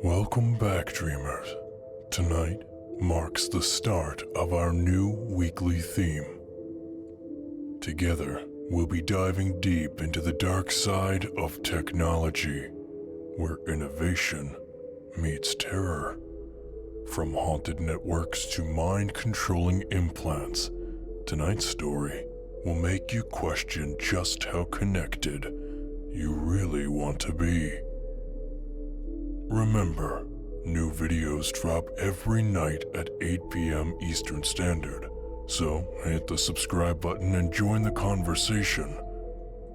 Welcome back, dreamers. Tonight marks the start of our new weekly theme. Together, we'll be diving deep into the dark side of technology, where innovation meets terror. From haunted networks to mind-controlling implants, tonight's story will make you question just how connected you really want to be. Remember, new videos drop every night at 8 p.m. Eastern Standard, so hit the subscribe button and join the conversation.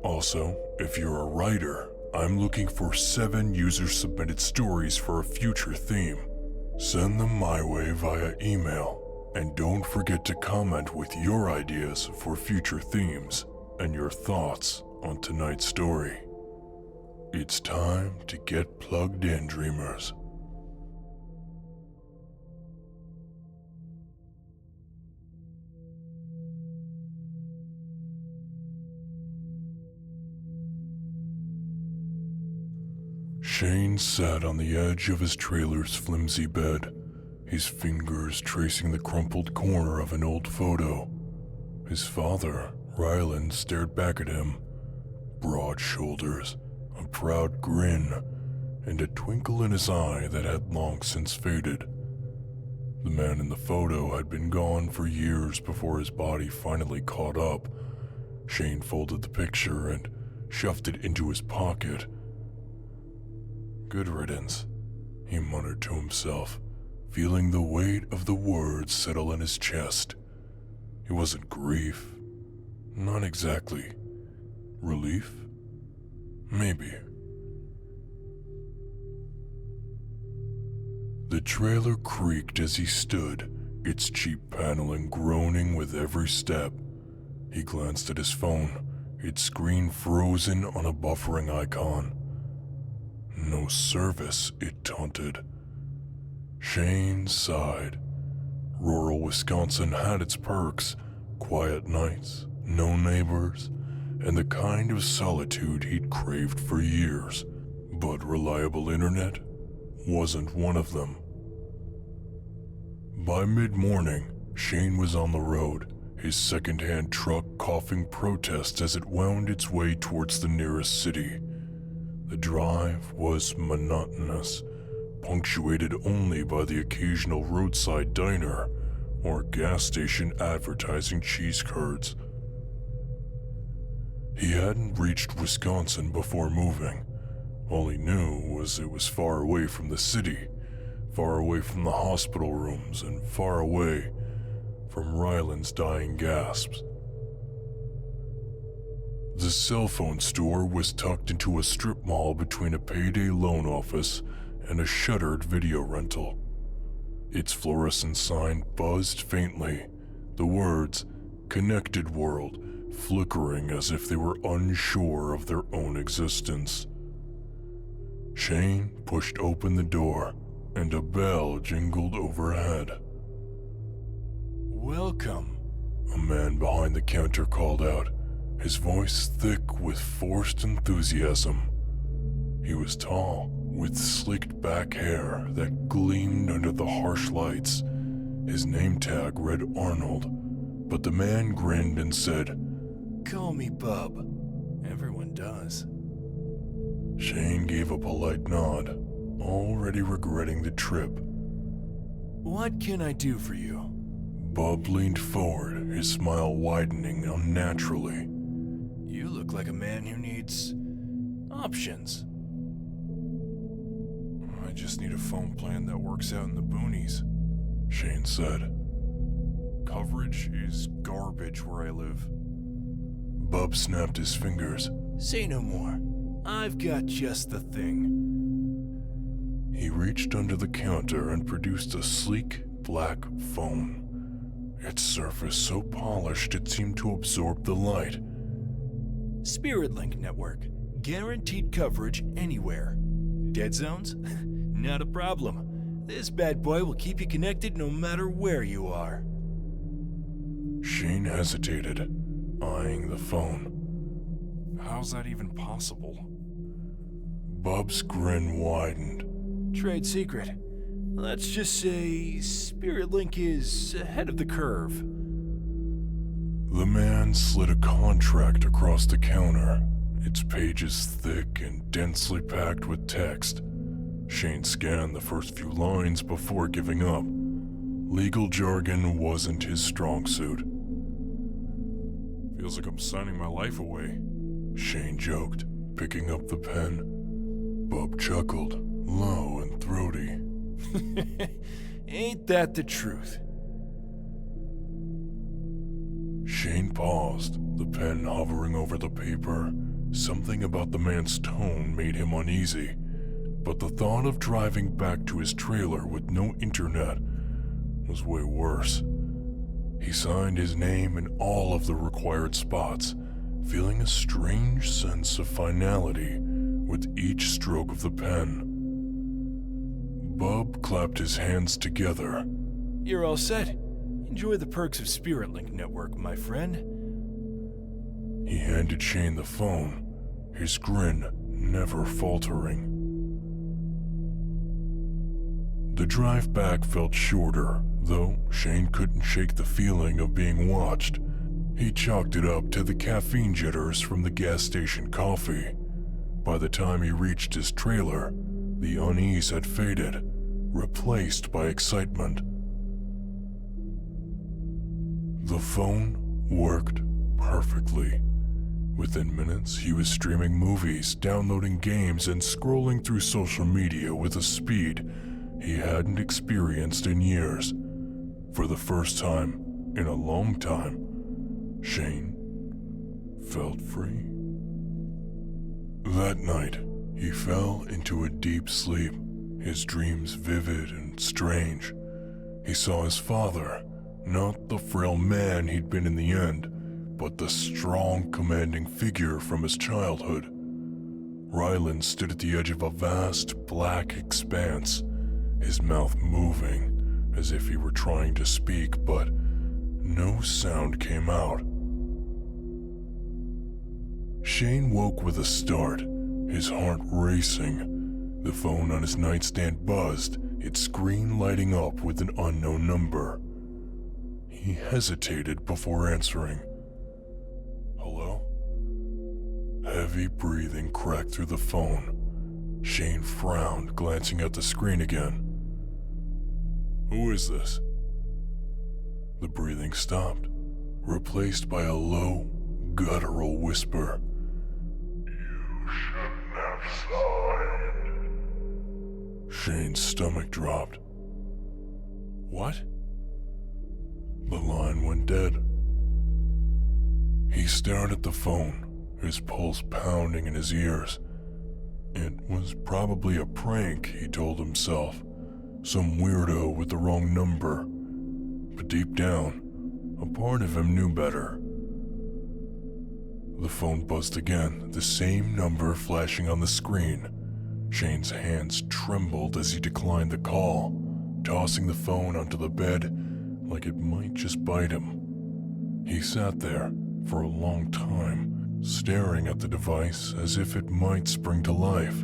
Also, if you're a writer, I'm looking for 7 user-submitted stories for a future theme. Send them my way via email, and don't forget to comment with your ideas for future themes and your thoughts on tonight's story. It's time to get plugged in, dreamers. Shane sat on the edge of his trailer's flimsy bed, his fingers tracing the crumpled corner of an old photo. His father, Ryland, stared back at him, broad shoulders, a proud grin, and a twinkle in his eye that had long since faded. The man in the photo had been gone for years before his body finally caught up. Shane folded the picture and shoved it into his pocket. Good riddance, he muttered to himself, feeling the weight of the words settle in his chest. It wasn't grief. Not exactly. Relief? Maybe. The trailer creaked as he stood, its cheap paneling groaning with every step. He glanced at his phone, its screen frozen on a buffering icon. No service, it taunted. Shane sighed. Rural Wisconsin had its perks: quiet nights, no neighbors, and the kind of solitude he'd craved for years. But reliable internet wasn't one of them. By mid-morning, Shane was on the road, his second-hand truck coughing protest as it wound its way towards the nearest city. The drive was monotonous, punctuated only by the occasional roadside diner or gas station advertising cheese curds. He hadn't reached Wisconsin before moving. All he knew was it was far away from the city, far away from the hospital rooms, and far away from Ryland's dying gasps. The cell phone store was tucked into a strip mall between a payday loan office and a shuttered video rental. Its fluorescent sign buzzed faintly, the words "Connected World" flickering as if they were unsure of their own existence. Shane pushed open the door, and a bell jingled overhead. "Welcome," a man behind the counter called out, his voice thick with forced enthusiasm. He was tall, with slicked back hair that gleamed under the harsh lights. His name tag read Arnold, but the man grinned and said, "Call me Bub. Everyone does." Shane gave a polite nod, already regretting the trip. "What can I do for you?" Bub leaned forward, his smile widening unnaturally. "You look like a man who needs options." "I just need a phone plan that works out in the boonies," Shane said. "Coverage is garbage where I live." Bub snapped his fingers. "Say no more. I've got just the thing." He reached under the counter and produced a sleek, black phone. Its surface so polished it seemed to absorb the light. "SpiritLink network. Guaranteed coverage anywhere. Dead zones? Not a problem. This bad boy will keep you connected no matter where you are." Shane hesitated, eyeing the phone. "How's that even possible?" Bub's grin widened. Trade secret. Let's just say Spirit Link is ahead of the curve. The man slid a contract across the counter, its pages thick and densely packed with text. Shane scanned the first few lines before giving up. Legal jargon wasn't his strong suit. Feels like I'm signing my life away, Shane joked, picking up the pen. Bub chuckled, low and throaty. Ain't that the truth? Shane paused, the pen hovering over the paper. Something about the man's tone made him uneasy, but the thought of driving back to his trailer with no internet was way worse. He signed his name in all of the required spots, feeling a strange sense of finality with each stroke of the pen. Bub clapped his hands together. You're all set. Enjoy the perks of Spirit Link Network, my friend. He handed Shane the phone, his grin never faltering. The drive back felt shorter, though Shane couldn't shake the feeling of being watched. He chalked it up to the caffeine jitters from the gas station coffee. By the time he reached his trailer, the unease had faded, replaced by excitement. The phone worked perfectly. Within minutes, he was streaming movies, downloading games, and scrolling through social media with a speed he hadn't experienced in years. For the first time in a long time, Shane felt free. That night, he fell into a deep sleep, his dreams vivid and strange. He saw his father, not the frail man he'd been in the end, but the strong, commanding figure from his childhood. Ryland stood at the edge of a vast, black expanse, his mouth moving as if he were trying to speak, but no sound came out. Shane woke with a start, his heart racing. The phone on his nightstand buzzed, its screen lighting up with an unknown number. He hesitated before answering. Hello? Heavy breathing cracked through the phone. Shane frowned, glancing at the screen again. Who is this? The breathing stopped, replaced by a low, guttural whisper. You shouldn't have signed. Shane's stomach dropped. What? The line went dead. He stared at the phone, his pulse pounding in his ears. It was probably a prank, he told himself. Some weirdo with the wrong number. But deep down, a part of him knew better. The phone buzzed again, the same number flashing on the screen. Shane's hands trembled as he declined the call, tossing the phone onto the bed like it might just bite him. He sat there for a long time, staring at the device as if it might spring to life.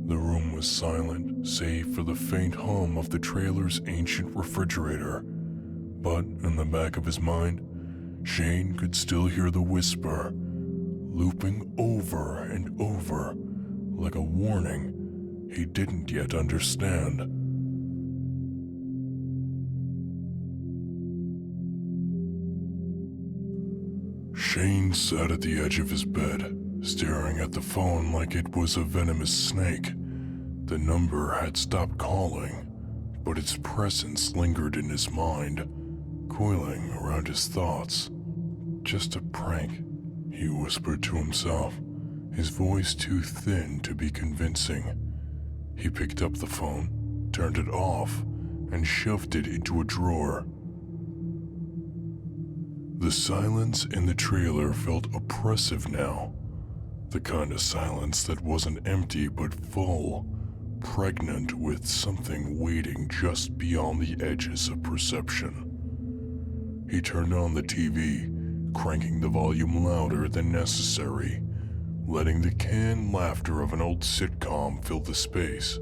The room was silent, save for the faint hum of the trailer's ancient refrigerator. But in the back of his mind, Shane could still hear the whisper, looping over and over, like a warning he didn't yet understand. Shane sat at the edge of his bed, staring at the phone like it was a venomous snake. The number had stopped calling, but its presence lingered in his mind, coiling around his thoughts. Just a prank, he whispered to himself, his voice too thin to be convincing. He picked up the phone, turned it off, and shoved it into a drawer. The silence in the trailer felt oppressive now. The kind of silence that wasn't empty but full, pregnant with something waiting just beyond the edges of perception. He turned on the TV, cranking the volume louder than necessary, letting the canned laughter of an old sitcom fill the space.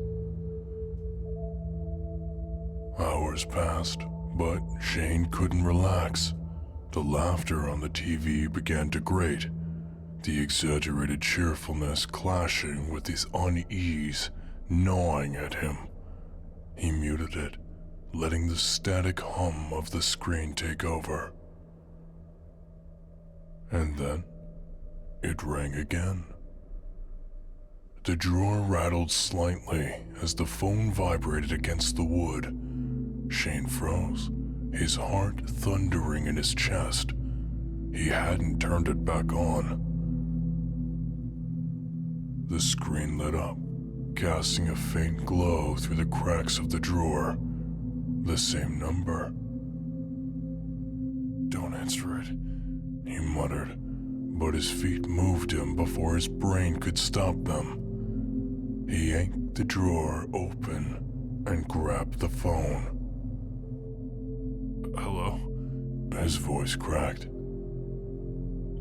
Hours passed, but Shane couldn't relax. The laughter on the TV began to grate, the exaggerated cheerfulness clashing with his unease gnawing at him. He muted it, letting the static hum of the screen take over. And then, it rang again. The drawer rattled slightly as the phone vibrated against the wood. Shane froze, his heart thundering in his chest. He hadn't turned it back on. The screen lit up, casting a faint glow through the cracks of the drawer. The same number. "Don't answer it," he muttered, but his feet moved him before his brain could stop them. He yanked the drawer open and grabbed the phone. "Hello?" His voice cracked.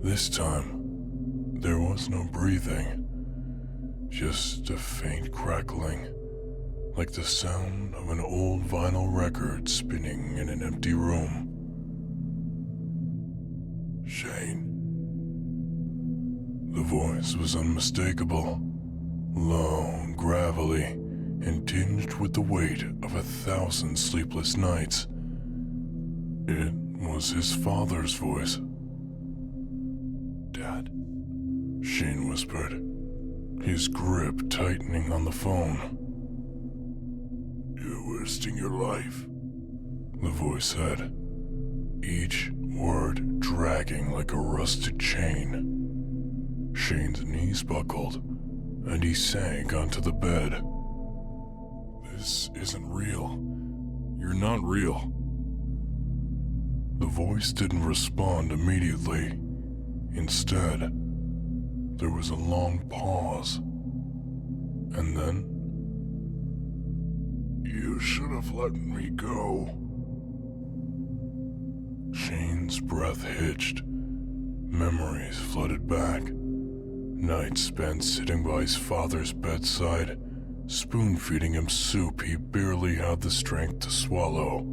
This time, there was no breathing, just a faint crackling, like the sound of an old vinyl record spinning in an empty room. "Shane." The voice was unmistakable, low and gravelly, and tinged with the weight of 1,000 sleepless nights. It was his father's voice. "Dad?" Shane whispered, his grip tightening on the phone. "You're wasting your life," the voice said, each word dragging like a rusted chain. Shane's knees buckled, and he sank onto the bed. "This isn't real. You're not real." The voice didn't respond immediately. Instead, there was a long pause. And then, "You should have let me go." Shane's breath hitched. Memories flooded back. Nights spent sitting by his father's bedside, spoon-feeding him soup he barely had the strength to swallow.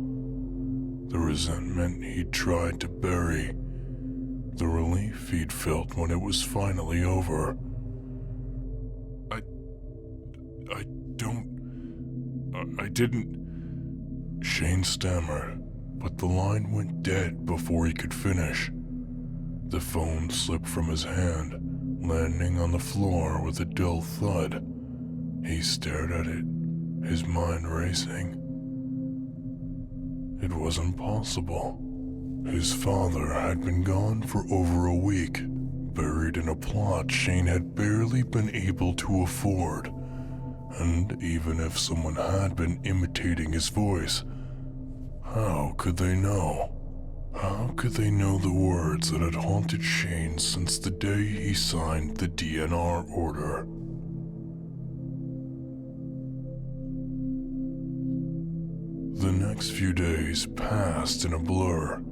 The resentment he'd tried to bury. The relief he'd felt when it was finally over. I didn't... Shane stammered, but the line went dead before he could finish. The phone slipped from his hand, landing on the floor with a dull thud. He stared at it, his mind racing. It wasn't possible. His father had been gone for over a week, buried in a plot Shane had barely been able to afford. And even if someone had been imitating his voice, how could they know? How could they know the words that had haunted Shane since the day he signed the DNR order? The next few days passed in a blur.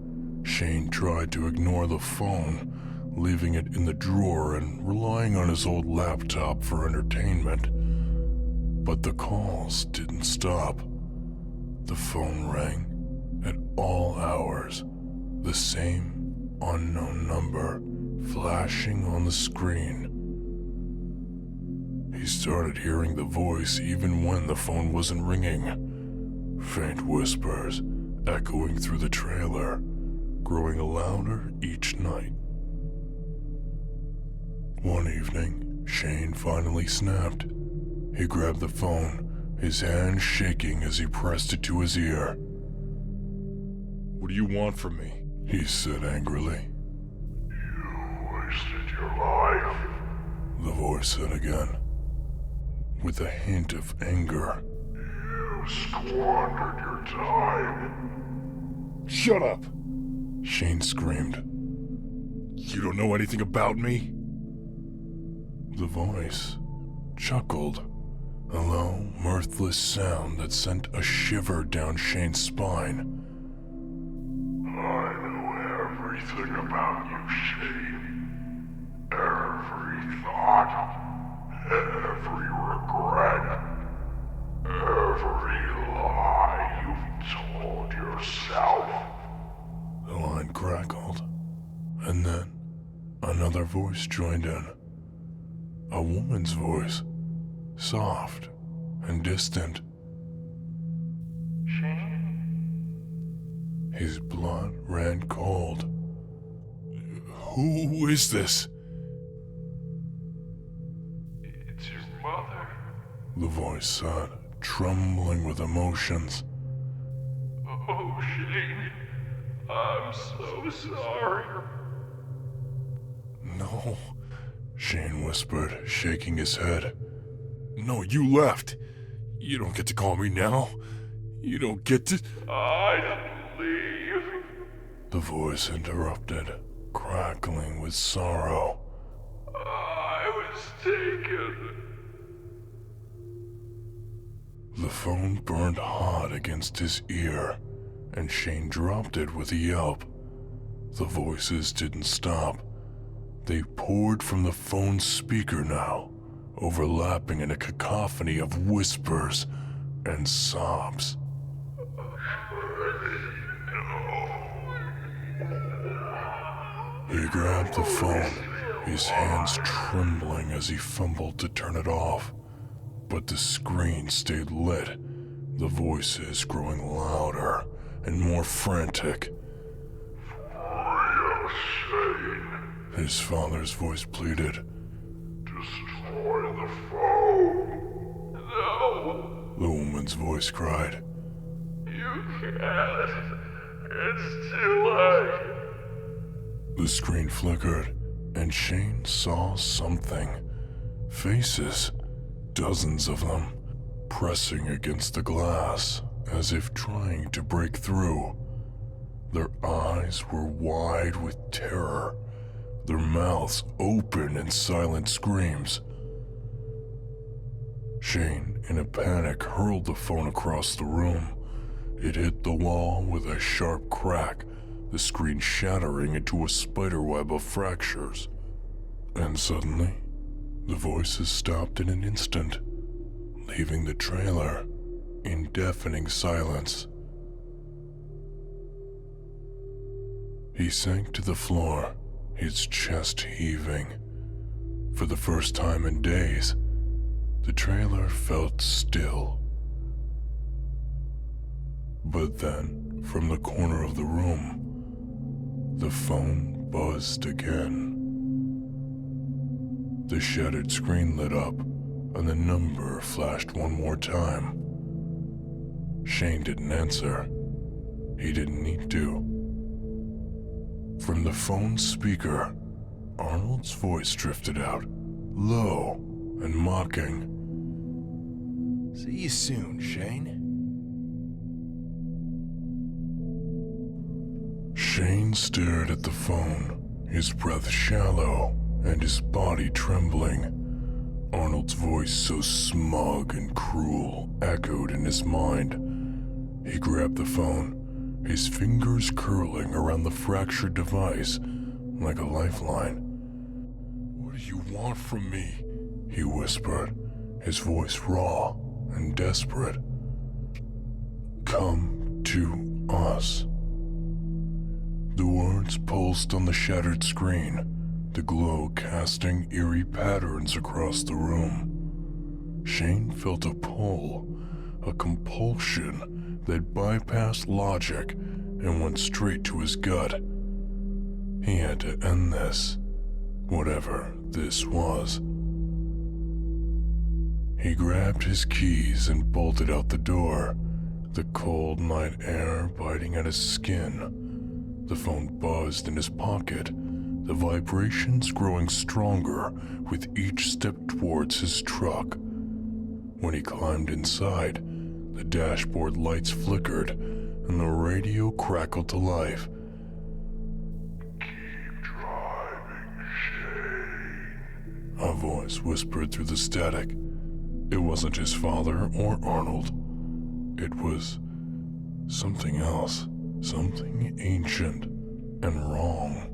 Shane tried to ignore the phone, leaving it in the drawer and relying on his old laptop for entertainment. But the calls didn't stop. The phone rang at all hours, the same unknown number flashing on the screen. He started hearing the voice even when the phone wasn't ringing. Faint whispers echoing through the trailer, growing louder each night. One evening, Shane finally snapped. He grabbed the phone, his hand shaking as he pressed it to his ear. "What do you want from me?" he said angrily. "You wasted your life," the voice said again, with a hint of anger. "You squandered your time." "Shut up!" Shane screamed. "You don't know anything about me?" The voice chuckled, a low, mirthless sound that sent a shiver down Shane's spine. "I know everything about you, Shane. Everything." regret every lie you've told yourself. The line crackled, and then another voice joined in. A woman's voice, soft and distant. Shane? His blood ran cold. Who is this? It's your mother. The voice said, trembling with emotions. Oh, Shane. I'm so sorry. No, Shane whispered, shaking his head. No, you left. You don't get to call me now. You don't get to... I didn't leave. The voice interrupted, crackling with sorrow. I was taken. The phone burned hot against his ear, and Shane dropped it with a yelp. The voices didn't stop. They poured from the phone's speaker now, overlapping in a cacophony of whispers and sobs. He grabbed the phone, his hands trembling as he fumbled to turn it off. But the screen stayed lit, the voices growing louder and more frantic. Free us, Shane. His father's voice pleaded. Destroy the phone. No, The woman's voice cried. you can't. It's too late. The screen flickered, and Shane saw something. Faces, dozens of them, pressing against the glass as if trying to break through. Their eyes were wide with terror, their mouths open in silent screams. Shane, in a panic, hurled the phone across the room. It hit the wall with a sharp crack, the screen shattering into a spiderweb of fractures. And suddenly, the voices stopped in an instant, leaving the trailer in deafening silence. He sank to the floor, his chest heaving. For the first time in days, the trailer felt still. But then, from the corner of the room, the phone buzzed again. The shattered screen lit up, and the number flashed one more time. Shane didn't answer. He didn't need to. From the phone's speaker, Arnold's voice drifted out, low and mocking. See you soon, Shane. Shane stared at the phone, his breath shallow and his body trembling. Arnold's voice, so smug and cruel, echoed in his mind. He grabbed the phone, his fingers curling around the fractured device like a lifeline. "What do you want from me?" he whispered, his voice raw and desperate. "Come to us." The words pulsed on the shattered screen, the glow casting eerie patterns across the room. Shane felt a pull, a compulsion that bypassed logic and went straight to his gut. He had to end this, whatever this was. He grabbed his keys and bolted out the door, the cold night air biting at his skin. The phone buzzed in his pocket, the vibrations growing stronger with each step towards his truck. When he climbed inside, the dashboard lights flickered and the radio crackled to life. Keep driving, Shane. A voice whispered through the static. It wasn't his father or Arnold. It was something else, something ancient and wrong.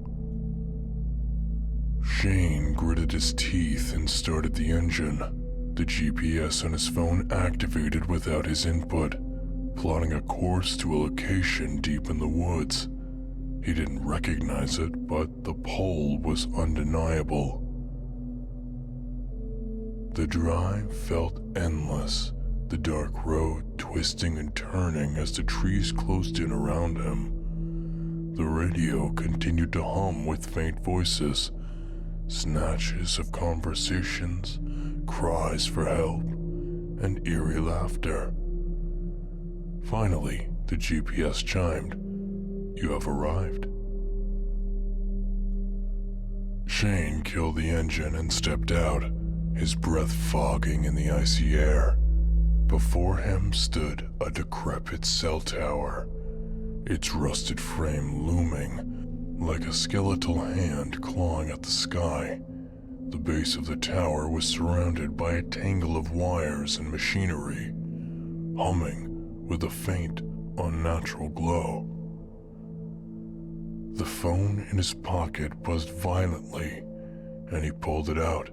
Shane gritted his teeth and started the engine. The the GPS on his phone activated without his input, plotting a course to a location deep in the woods. He didn't recognize it, but the pole was undeniable. The drive felt endless, the dark road twisting and turning as the trees closed in around him. The radio continued to hum with faint voices, snatches of conversations, cries for help, and eerie laughter. Finally, the GPS chimed. "You have arrived." Shane killed the engine and stepped out, his breath fogging in the icy air. Before him stood a decrepit cell tower, its rusted frame looming like a skeletal hand clawing at the sky. The base of the tower was surrounded by a tangle of wires and machinery, humming with a faint, unnatural glow. The phone in his pocket buzzed violently, and he pulled it out.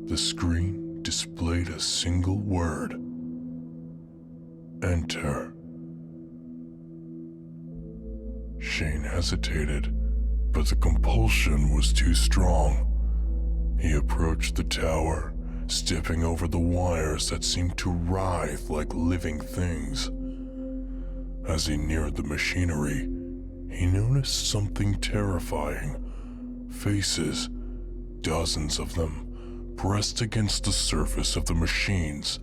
The screen displayed a single word: "Enter." Shane hesitated, but the compulsion was too strong. He approached the tower, stepping over the wires that seemed to writhe like living things. As he neared the machinery, he noticed something terrifying. Faces, dozens of them, pressed against the surface of the machines.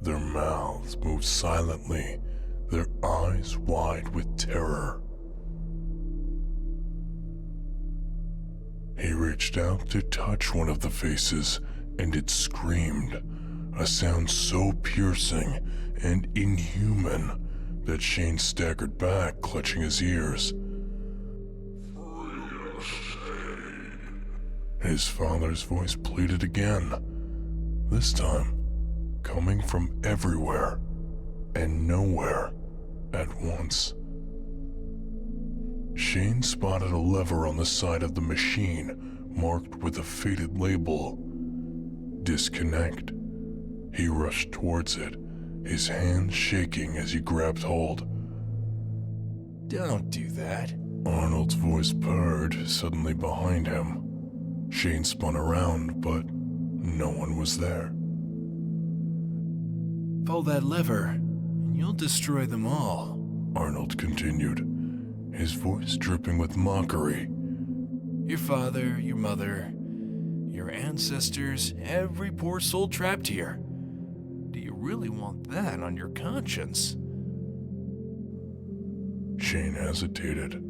Their mouths moved silently, their eyes wide with terror. He reached out to touch one of the faces, and it screamed, a sound so piercing and inhuman that Shane staggered back, clutching his ears. His father's voice pleaded again, this time coming from everywhere and nowhere at once. Shane spotted a lever on the side of the machine marked with a faded label, "Disconnect." He rushed towards it, his hands shaking as he grabbed hold. Don't do that. Arnold's voice purred suddenly behind him. Shane spun around, but no one was there. Pull that lever, and you'll destroy them all. Arnold continued, his voice dripping with mockery. Your father, your mother, your ancestors, every poor soul trapped here. Do you really want that on your conscience? Shane hesitated,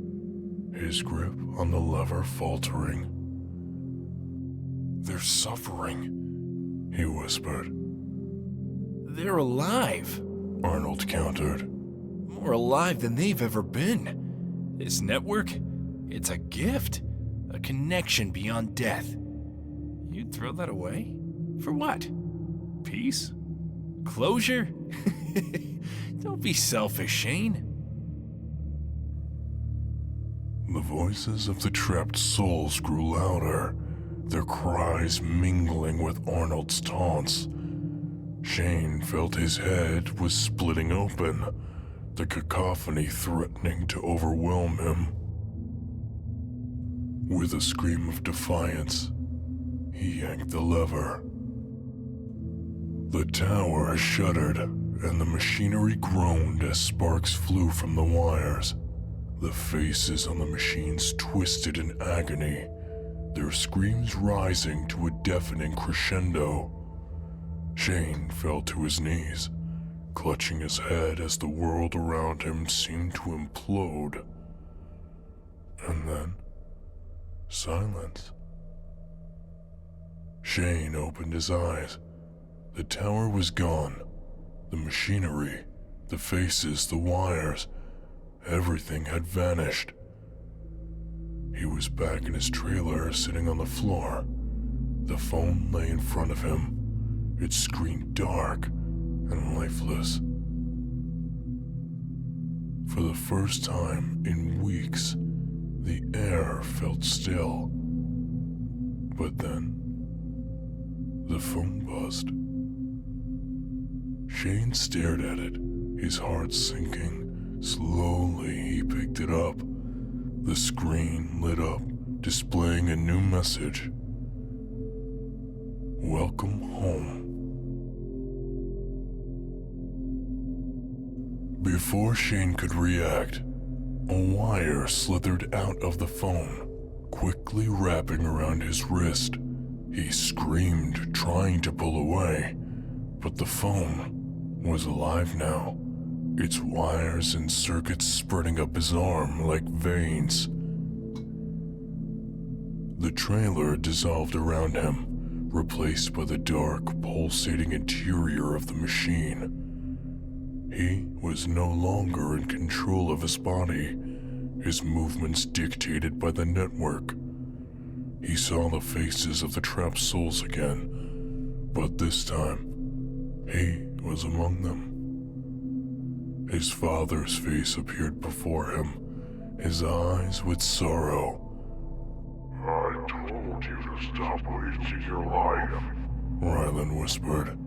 his grip on the lever faltering. "They're suffering," he whispered. They're alive. Arnold countered. More alive than they've ever been. This network, it's a gift. A connection beyond death. You'd throw that away? For what? Peace? Closure? Don't be selfish, Shane. The voices of the trapped souls grew louder, their cries mingling with Arnold's taunts. Shane felt his head was splitting open, the cacophony threatening to overwhelm him. With a scream of defiance, he yanked the lever. The tower shuddered, and the machinery groaned as sparks flew from the wires. The faces on the machines twisted in agony, their screams rising to a deafening crescendo. Shane fell to his knees, clutching his head as the world around him seemed to implode. And then, silence. Shane opened his eyes. The tower was gone. The machinery, the faces, the wires, everything had vanished. He was back in his trailer, sitting on the floor. The phone lay in front of him, its screen dark and lifeless. For the first time in weeks, the air felt still. But then, the phone buzzed. Shane stared at it, his heart sinking. Slowly, he picked it up. The screen lit up, displaying a new message. Welcome home. Before Shane could react, a wire slithered out of the phone, quickly wrapping around his wrist. He screamed, trying to pull away, but the phone was alive now, its wires and circuits spreading up his arm like veins. The trailer dissolved around him, replaced by the dark, pulsating interior of the machine. He was no longer in control of his body, his movements dictated by the network. He saw the faces of the trapped souls again, but this time, he was among them. His father's face appeared before him, his eyes with sorrow. I told you to stop wasting your life. Rylan whispered.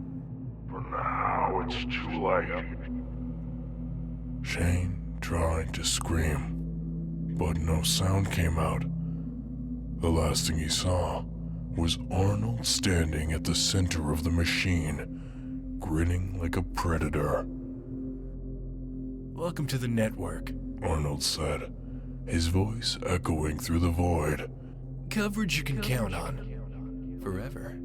But now it's too late. Shane tried to scream, but no sound came out. The last thing he saw was Arnold standing at the center of the machine, grinning like a predator. Welcome to the network. Arnold said, his voice echoing through the void. Coverage you can count on. Forever.